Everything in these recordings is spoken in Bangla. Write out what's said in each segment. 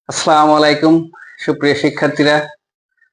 আসসালামু আলাইকুম সুপ্রিয় শিক্ষার্থীরা,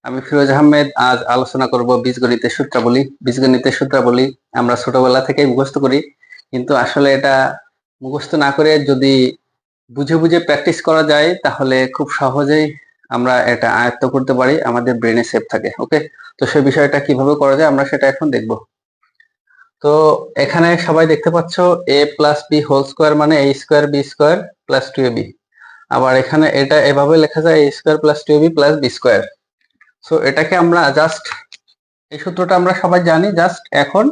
আমি ফিরোজ আহমেদ। আজ আলোচনা করব বীজগণিতের সূত্রাবলী। বীজগণিতের সূত্রাবলী আমরা ছোটবেলা থেকেই মুখস্থ করি, কিন্তু আসলে এটা মুখস্থ না করে যদি বুঝে বুঝে প্র্যাকটিস করা যায় তাহলে খুব সহজেই আমরা এটা আয়ত্ত করতে পারি, আমাদের ব্রেনে সেভ থাকে। ওকে, তো সেই বিষয়টা কিভাবে করা যায় আমরা সেটা এখন দেখব। তো এখানে সবাই দেখতে পাচ্ছ a plus B whole square মানে a square B square plus 2ab। আবার এখানে এটা এভাবে লেখা যায় a square plus 2ab plus B square. So এটাকে আমরা জাস্ট, এই সূত্রটা আমরা সবাই জানি, জাস্ট এখন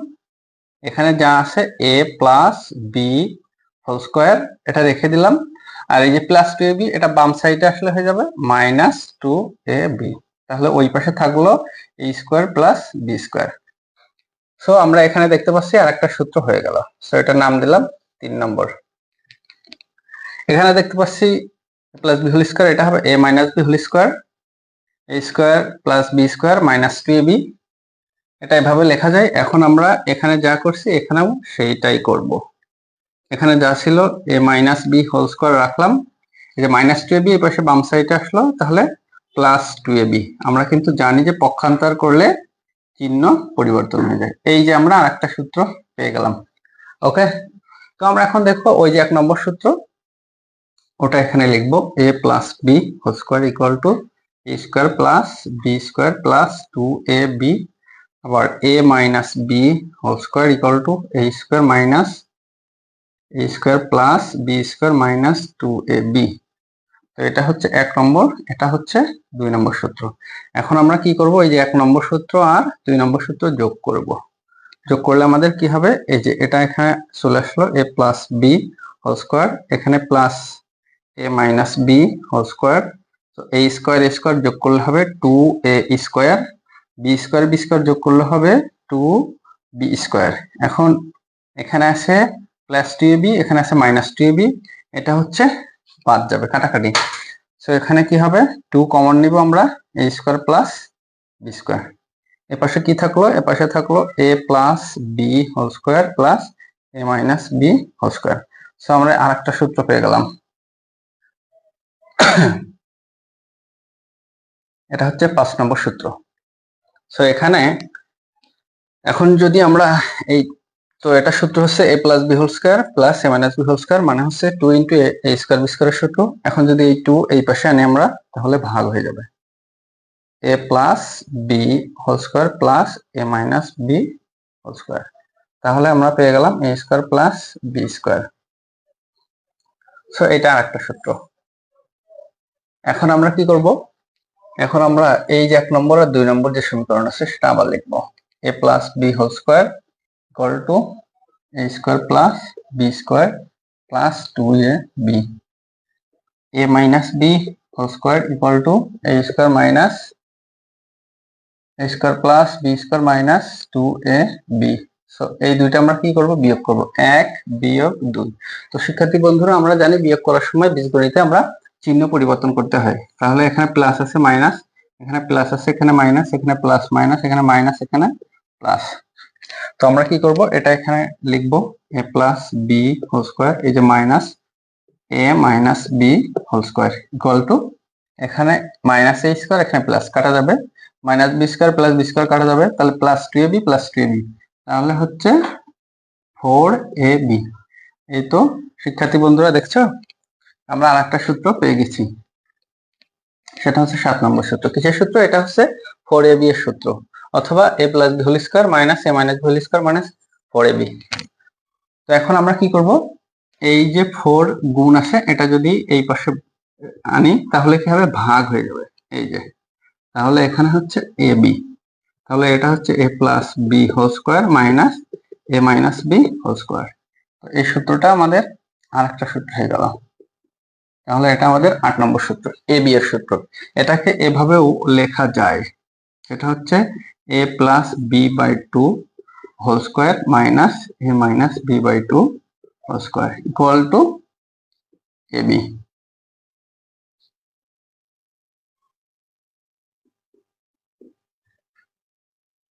এখানে যা আছে a plus B whole square এটা রেখে দিলাম, আর এই যে প্লাস 2ab এটা বাম সাইডে আসলে হয়ে যাবে মাইনাস 2ab। তাহলে ওই পাশে থাকলো a square plus B square. So আমরা এখানে দেখতে পাচ্ছি আর একটা সূত্র হয়ে গেল। সো এটার নাম দিলাম 3 নম্বর। এখানে দেখতে পাচ্ছি প্লাস বি হোল স্কোয়ার, এটা হবে a minus B whole square, a square plus B square minus 2ab। এটা এভাবে লেখা যায়। এখন আমরা এখানে যা করছি এখানেও সেইটাই করব। এখানে যা ছিল a minus B whole square রাখলাম, এই যে মাইনাস 2ab এই পাশে বাম সাইডে আসলো, তাহলে প্লাস 2ab। আমরা কিন্তু জানি যে পক্ষান্তর করলে চিহ্ন পরিবর্তন হয়ে যায়। এই যে আমরা আরেকটা সূত্র পেয়ে গেলাম। ওকে, তো আমরা এখন দেখবো ওই যে 1 নম্বর সূত্র, ওটা এখানে লিখবো a plus B whole square equal to a square plus B square plus 2ab। আবার a minus B whole square equal to a square minus a square plus B square minus 2ab। তো এটা হচ্ছে 1 নম্বর, এটা হচ্ছে 2 নম্বর সূত্র। এখন আমরা কি করব, এই যে 1 নম্বর সূত্র আর 2 নম্বর সূত্র যোগ করব। যোগ করলে আমাদের কি হবে, এই যে এটা এখানে চলে আসলো a plus B whole square, এখানে plus a minus B whole square. তো a স্কোয়ার যোগ করলে হবে 2a স্কোয়ার, বি স্কোয়ার যোগ করলে হবে 2b স্কোয়ার। এখন এখানে আছে প্লাস 2ab, এখানে আছে মাইনাস 2ab, এটা হচ্ছে বাদ যাবে কাটাকাটি। সো এখানে কি হবে, 2 কমন নিব আমরা, a square plus B square. এপাশে কি থাকলো, এপাশে থাকলো a plus B whole square plus a minus B whole square. So আমরা আরেকটা সূত্র পেয়ে গেলাম। এটা হচ্ছে 5 নম্বর সূত্র। সো এখানে এখন যদি আমরা এই, তো এটা সূত্র হচ্ছে a plus B whole square plus a minus B whole square, মানে হচ্ছে 2 ইন্টু a স্কোয়ার বি স্কোয়ারের সূত্র। এখন যদি এই 2 এই পাশে আনি আমরা, তাহলে ভাগ হয়ে যাবে a plus B whole square plus a minus B whole square. তাহলে আমরা পেয়ে গেলাম a square plus B square. So এটা আরেকটা সূত্র। এখন আমরা কি করব, এখন আমরা এই যে 1 নম্বর আর 2 নম্বর যে সমীকরণ আছে সেটা আবার লিখব। a plus B whole square equal to a square plus B square plus 2ab। a minus B whole square equal to a square minus a square plus B square minus 2ab। So এই দুইটা আমরা কি করব, বিয়োগ করব, 1 বিয়োগ 2। তো শিক্ষার্থী বন্ধুরা, আমরা জানি বিয়োগ করার সময় বীজগণিতে আমরা চিহ্ন পরিবর্তন করতে হয়। তাহলে এখানে প্লাস আছে মাইনাস, এখানে প্লাস আছে এখানে মাইনাস, এখানে প্লাস মাইনাস, এখানে মাইনাস এখানে প্লাস। তো আমরা কি করব, এটা এখানে লিখব a plus B whole square, এই যে minus a minus B whole square equal to, এখানে মাইনাস a স্কোয়ার, এখানে প্লাস কাটা যাবে, minus B square plus B square কাটা যাবে, তাহলে প্লাস 2ab প্লাস 2ab, তাহলে হচ্ছে 4ab। এই তো শিক্ষার্থী বন্ধুরা দেখছো, আমরা আরেকটা সূত্র পেয়ে গেছি, সেটা হচ্ছে 7 নম্বর সূত্র। কিসের সূত্র, এটা হচ্ছে 4ab এর সূত্র, অথবা a plus B whole square minus a minus B whole square minus 4ab। তো এখন আমরা কি করব, এই যে 4 গুণ আছে এটা যদি এই পাশে আনি তাহলে কি হবে, ভাগ হয়ে যাবে। এই যে, তাহলে এখানে হচ্ছে ab, তাহলে এটা হচ্ছে a plus B whole square minus a minus B whole square. এই সূত্রটা আমাদের আরেকটা সূত্র হয়ে গেল। তাহলে এটা আমাদের 8 নম্বর সূত্র, ab এর সূত্র। এটাকে এভাবেও লেখা যায়, সেটা হচ্ছে a plus B by 2 whole square minus a minus B by 2 whole square equal to ab।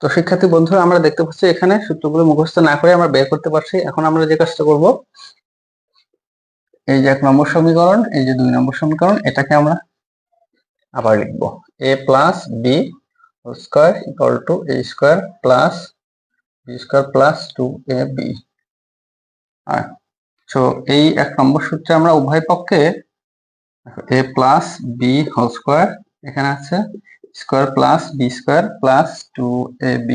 তো শিক্ষার্থী বন্ধুরা, আমরা দেখতে পাচ্ছি এখানে সূত্রগুলো মুখস্থ না করে আমরা বের করতে পারছি। এখন আমরা যে কাজটা করব, এই যে 1 নম্বর সমীকরণ, এই যে 2 নম্বর সমীকরণ, এটাকে আমরা আবার লিখবো a plus B whole square equal to a square plus B square plus 2ab। আর সো এই 1 নম্বর সূত্রে আমরা উভয় পক্ষে a plus B whole square এখানে আছে square plus B square plus 2ab।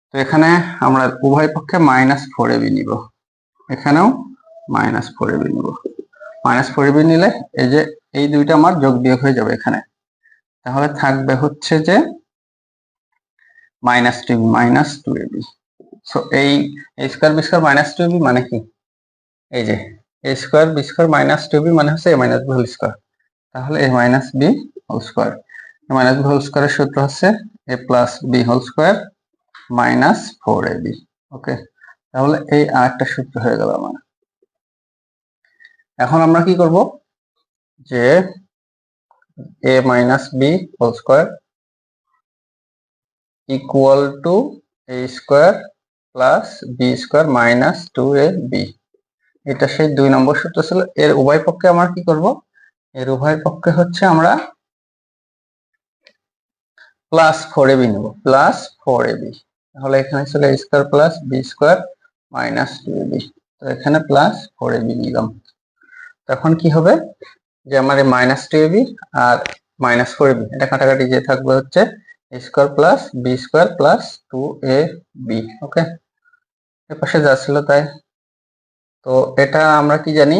তো এখানে আমরা উভয় পক্ষে -4ab নিব, এখানেও -4ab নিব। -4ab নিলে এই যে এই দুইটা আমার যোগ বিয়োগ হয়ে যাবে এখানে, তাহলে থাকবে হচ্ছে যে -2ab। সো এই a square B square -2ab মানে কি, এই যে a square B square -2ab মানে হচ্ছে a minus B whole square. তাহলে a minus B whole square, a minus B whole স্কয়ারের সূত্র হচ্ছে a plus B whole square -4ab। Okay, তাহলে এই আরেকটা সূত্র হয়ে গেল আমার। এখন আমরা কি করব, যে a minus B whole square equal to a square plus B square -2ab, এটা সেই 2 নম্বর সূত্র ছিল। এর উভয় পক্ষে আমরা কি করব, এর উভয় পক্ষে হচ্ছে আমরা +4ab নেব, +4ab। তাহলে এখানে ছিল a square plus B square -2ab, তো এখানে +4ab নিলাম। তখন কি হবে, যে আমার এই -2ab আর -4ab এটা কাটাকাটি যে থাকবে হচ্ছে a square plus B square plus 2ab। Okay, এর পাশে যা ছিল তাই। তো এটা আমরা কি জানি,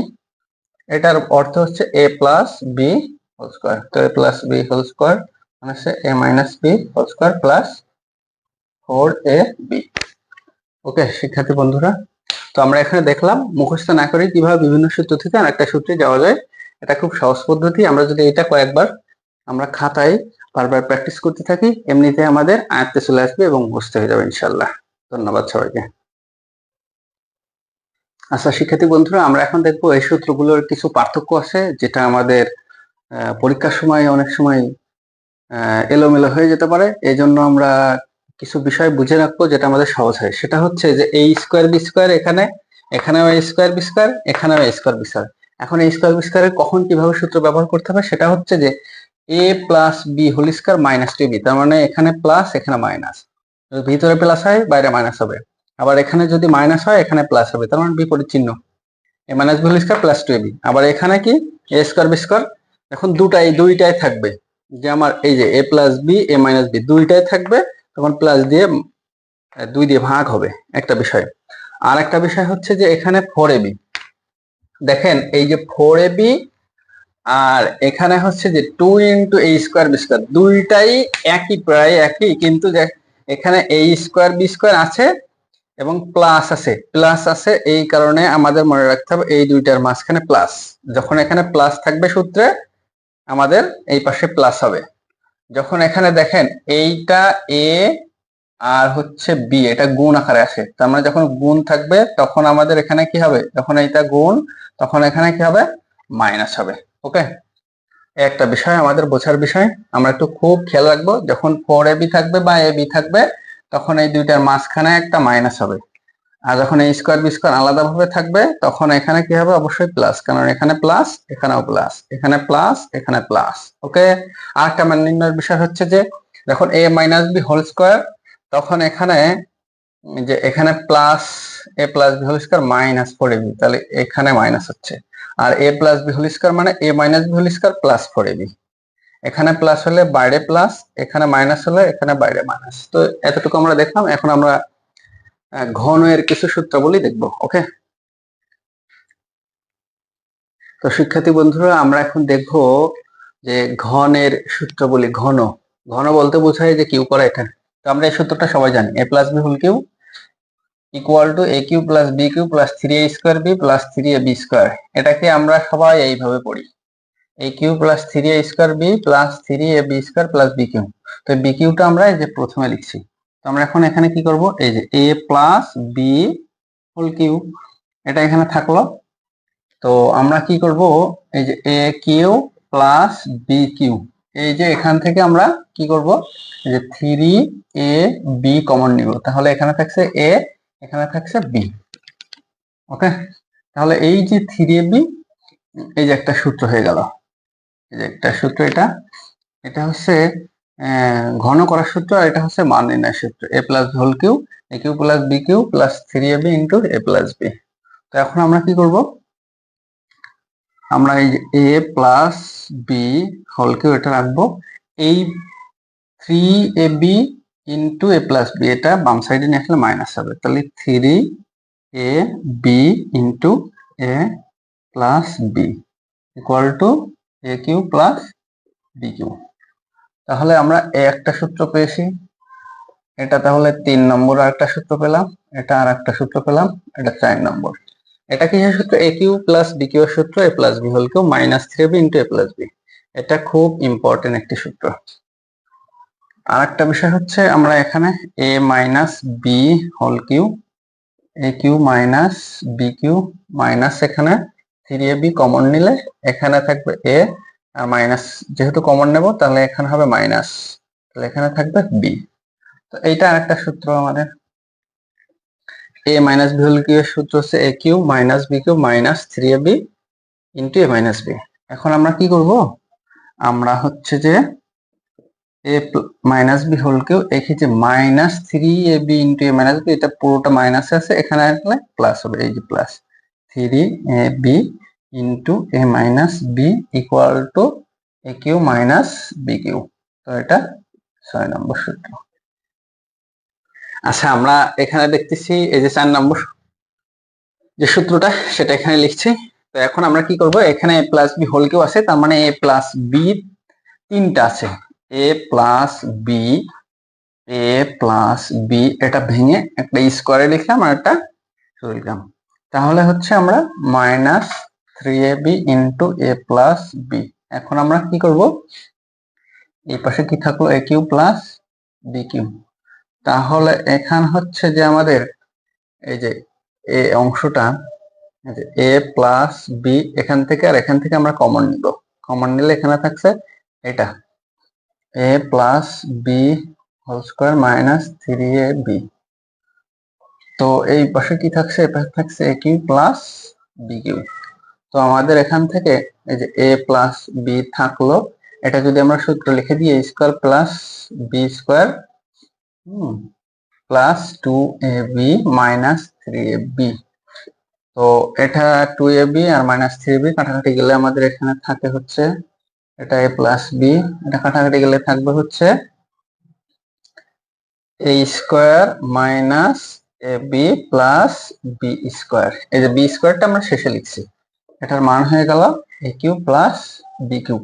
এটার অর্থ হচ্ছে a plus B whole square. তো a plus B whole square মানে হচ্ছে a minus B whole square plus 4ab। Okay শিক্ষার্থী বন্ধুরা, তো আমরা এখানে দেখলাম মুখস্থ না করে কিভাবে বিভিন্ন সূত্র থেকে আরেকটা সূত্রে যাওয়া যায়। এটা খুব সহজ পদ্ধতি। আমরা যদি এটা কয়েকবার আমরা খাতায় বারবার প্র্যাকটিস করতে থাকি, এমনিতে আমাদের আয়ত্তে চলে আসবে এবং মুখস্থ হয়ে যাবে ইনশাআল্লাহ। ধন্যবাদ সবাইকে। আচ্ছা শিক্ষার্থী বন্ধুরা, আমরা এখন দেখবো এই সূত্রগুলোর কিছু পার্থক্য আছে, যেটা আমাদের পরীক্ষার সময় অনেক সময় এলোমেলো হয়ে যেতে পারে। এই জন্য আমরা কিছু বিষয় বুঝে রাখবো যেটা আমাদের সহজ হয়। সেটা হচ্ছে যে a স্কয়ার বি স্কয়ার এখানেও a স্কয়ার বি স্কয়ার, এখানেও a স্কয়ার বি স্কয়ার। এখন a স্কয়ার বি স্কয়ারের কখন কিভাবে সূত্র ব্যবহার করতে হবে, সেটা হচ্ছে যে a plus B whole square -2b, তার মানে এখানে প্লাস এখানে মাইনাস, ভিতরে প্লাস হয় বাইরে মাইনাস হবে। আবার এখানে যদি মাইনাস হয় এখানে প্লাস হবে, তার মানে বিপরীত চিহ্ন, a minus B whole square plus 2ab। আবার এখানে কি a স্কয়ার বি স্কয়ার, এখন দুইটাই থাকবে, যে আমার এই যে a plus B a minus B দুইটাই থাকবে, তখন প্লাস দিয়ে 2 দিয়ে ভাগ হবে একটা বিষয়। আর একটা বিষয় হচ্ছে যে এখানে 4ab, দেখেন এই যে 4ab আর এখানে হচ্ছে যে 2 into a square B square, দুইটাই একই, প্রায় একই, কিন্তু এখানে a স্কয়ার বি স্কয়ার আছে এবং প্লাস আছে, এই কারণে আমাদের মনে রাখতে হবে এই দুইটার মাঝখানে প্লাস। যখন এখানে প্লাস থাকবে সূত্রে, আমাদের এই পাশে প্লাস হবে। যখন এখানে দেখেন এইটা a আর হচ্ছে বি, এটা গুণ আকারে আসে, তার মানে যখন গুণ থাকবে তখন আমাদের এখানে কি হবে, যখন এইটা গুণ তখন এখানে কি হবে, মাইনাস হবে। ওকে, একটা বিষয় আমাদের বোঝার বিষয়, আমরা একটু খুব খেয়াল রাখবো। যখন 4ab থাকবে বা ab থাকবে, তখন এই দুইটার মাঝখানে একটা মাইনাস হবে। আর যখন এই স্কয়ার বি স্কয়ার আলাদাভাবে থাকবে, তখন এখানে কি হবে, অবশ্যই প্লাস, কারণ এখানে প্লাস এখানেও প্লাস, এখানে প্লাস এখানে প্লাস। ওকে, আর একটা নির্ণয়ের বিষয় হচ্ছে যে যখন a minus B whole square, তখন এখানে যে এখানে plus a plus B whole square -4ab, তাহলে এখানে মাইনাস হচ্ছে। আর a plus B whole square মানে a minus B whole square +4ab, এখানে প্লাস হলে বাইরে প্লাস, এখানে মাইনাস হলে এখানে বাইরে মাইনাস। তো এতটুকু আমরা দেখলাম। এখন আমরা ঘনের কিছু সূত্রাবলী দেখব। ওকে, তো শিক্ষার্থী বন্ধুরা, আমরা এখন দেখব যে ঘনের সূত্রাবলী। ঘন ঘন বলতে বোঝায় যে কিউ করা এখানে। তো আমরা এই সূত্রটা সবাই জানি, a plus B whole cube equal to a cube plus B cube plus 3a square B plus 3ab square. এটাকে আমরা সবাই এইভাবে পড়ি, a cube plus 3a square B plus 3ab square plus B cube. তো বি কিউটা আমরা এই যে প্রথমে লিখছি। তো আমরা এখন এখানে কি করব, এই যে a plus B whole cube, এটা এখানে থাকলো। তো আমরা কি করব, এই যে a cube plus B cube, এই যে এখান থেকে আমরা কি করব, এই যে 3ab কমন নিব, তাহলে এখানে থাকছে a, এখানে থাকছে b। ওকে, তাহলে এই যে 3ab, এই যে একটা সূত্র হয়ে গেল, এই যে একটা সূত্র এটা। এটা হচ্ছে ঘন করার সূত্র, আর এটা হচ্ছে মান নির্ণয়ের সূত্র। A plus whole cube, A cube plus B cube plus 3ab into A plus B. তো এখন আমরা কি করব, আমরা এই A plus B whole cube এটা রাখবো, এই 3ab into A plus B এটা বাম সাইডে নিয়ে আসলে মাইনাস হবে, তাহলে 3ab into A plus B equal to A cube plus B cube. তাহলে আমরা একটা সূত্র পেয়েছি, এটা তাহলে 3 নম্বর আর একটা সূত্র পেলাম, এটা আর একটা সূত্র পেলাম, এটা 4 নম্বর। এটা কি সূত্র? A cube plus B cube এর সূত্র, A plus B whole cube minus 3ab into A plus B. এটা খুব ইম্পর্টেন্ট একটি সূত্র। আর একটা বিষয় হচ্ছে আমরা এখানে A minus B whole cube, A cube minus B cube minus এখানে 3ab কমন নিলে এখানে থাকবে এ, আর মাইনাস যেহেতু কমন নেব তাহলে এখানে হবে মাইনাস, তাহলে এখানে থাকবে বি। তো এইটা আরেকটা সূত্র আমাদের। A minus B whole cube এর সূত্র হচ্ছে A cube minus B cube minus 3ab into A minus B. এখন আমরা কি করব, আমরা হচ্ছে যে A minus B whole cube এক্ষেত্রে minus 3ab into A minus B, এটা পুরোটা মাইনাস আছে, এখানে আসলে প্লাস হবে, এই যে plus 3ab into A minus B equal to A cube minus B cube. তো এটা 6 নম্বর সূত্র। আচ্ছা, আমরা এখানে দেখতেছি এই যে 4 নম্বর যে সূত্রটা সেটা এখানে লিখছি। তো এখন আমরা কি করব, এখানে এ প্লাস বি হোল কিউ আছে, তার মানে এ প্লাস বি তিনটা আছে, এ প্লাস বি, এ প্লাস বি এটা ভেঙে একটা স্কোয়ারে লিখলাম আর একটা লিখলাম, তাহলে হচ্ছে আমরা minus 3ab into A plus B. এখন আমরা কি করব, এই পাশে কি থাকলো A cube plus B cube, তাহলে এখান হচ্ছে যে আমাদের এই যে এ অংশটা, এ প্লাস বি এখান থেকে আর এখান থেকে আমরা কমন নিব, কমন নিলে এখানে থাকছে এটা A plus B whole square minus 3ab। তো এই পাশে কি থাকছে, এ পাশে থাকছে A cube plus B cube. তো আমাদের এখান থেকে এই যে এ প্লাস বি থাকলো, এটা যদি আমরা সূত্র লিখে দিই, A square plus B square plus 2ab minus 3ab। তো এটা 2ab আর মাইনাস 3ab কাটাকাটি গেলে আমাদের এখানে থাকে হচ্ছে এটা a প্লাস বি, এটা কাটাকাটি গেলে থাকবে হচ্ছে a square minus A B plus B square. এই যে বি স্কোয়ারটা আমরা শেষে লিখছি, এটার মান হয়ে গেল এ কিউ প্লাস বি কিউ।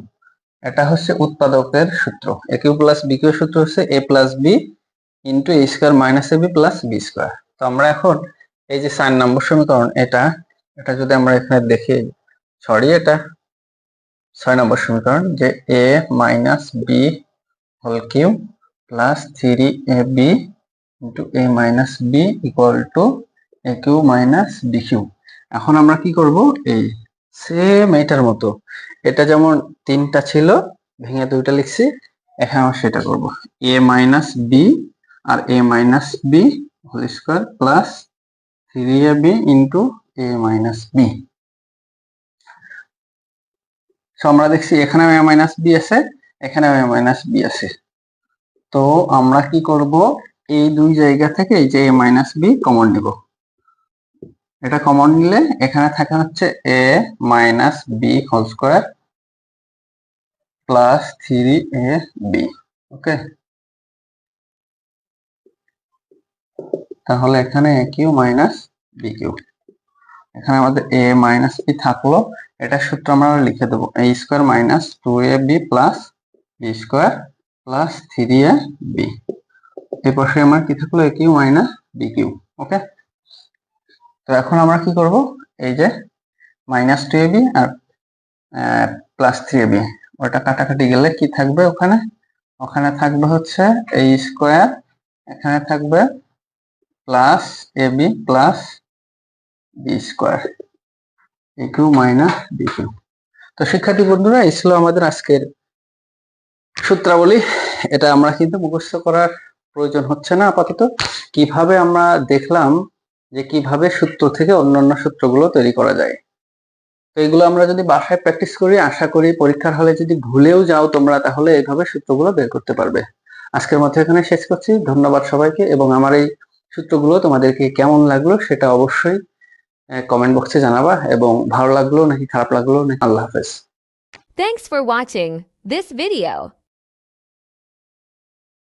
এটা হচ্ছে উৎপাদকের সূত্র, A cube plus B Q সূত্র হচ্ছে এ plus B into A square minus A B plus B square. তো আমরা এখন এই যে 4 নম্বর সমীকরণ এটা, এটা যদি আমরা এখানে দেখি, সরি এটা 6 নম্বর সমীকরণ, যে A minus B whole cube plus 3ab into A minus B equal to A cube minus B cube. এখন আমরা কি করব, এই সেম এটার মতো, এটা যেমন তিনটা ছিল ভেঙে দুইটা লিখছি, এখানে আমরা সেটা করব, এ মাইনাস বি আর A minus B whole square plus 3ab into A minus B. So আমরা দেখছি এখানে এ মাইনাস বি আছে, এখানে এ মাইনাস বি আছে। তো আমরা কি করব, এই দুই জায়গা থেকে এই যে এ মাইনাস বি কমন নিব, এটা কমন নিলে এখানে থাকে হচ্ছে A minus B whole square plus 3ab। Okay, তাহলে এখানে A cube minus B cube, এখানে আমাদের এ মাইনাস বি থাকলো, এটা সূত্র আমরা লিখে দেবো, A square minus 2ab plus B square plus 3ab। এই পাশে আমার কি থাকলো, A cube minus B cube. Okay, তো এখন আমরা কি করব, এই যে মাইনাস 2ab আর প্লাস 3ab ওটা কাটাকাটি গেলে কি থাকবে, ওখানে ওখানে থাকবে হচ্ছে এই স্কোয়ার, এখানে থাকবে plus ab plus B square A cube minus B cube. তো শিক্ষার্থী বন্ধুরা, এই ছিল আমাদের আজকের সূত্রাবলী। এটা আমরা কিন্তু মুখস্থ করার প্রয়োজন হচ্ছে না আপাতত। কিভাবে আমরা দেখলাম যে কিভাবে সূত্র থেকে অন্যান্য সূত্রগুলো তৈরি করা যায়। তো এগুলো আমরা যদি বাসায় প্র্যাকটিস করি, আশা করি পরীক্ষার হলে যদি ভুলেও যাও তোমরা, তাহলে এইভাবে সূত্রগুলো বের করতে পারবে। আজকের মতো এখানে শেষ করছি। ধন্যবাদ সবাইকে, এবং আমার এই সূত্রগুলো তোমাদেরকে কেমন লাগলো সেটা অবশ্যই কমেন্ট বক্সে জানাবা, এবং ভালো লাগলো নাকি খারাপ লাগলো নাকি। আল্লাহ হাফেজ। Thanks for watching this video.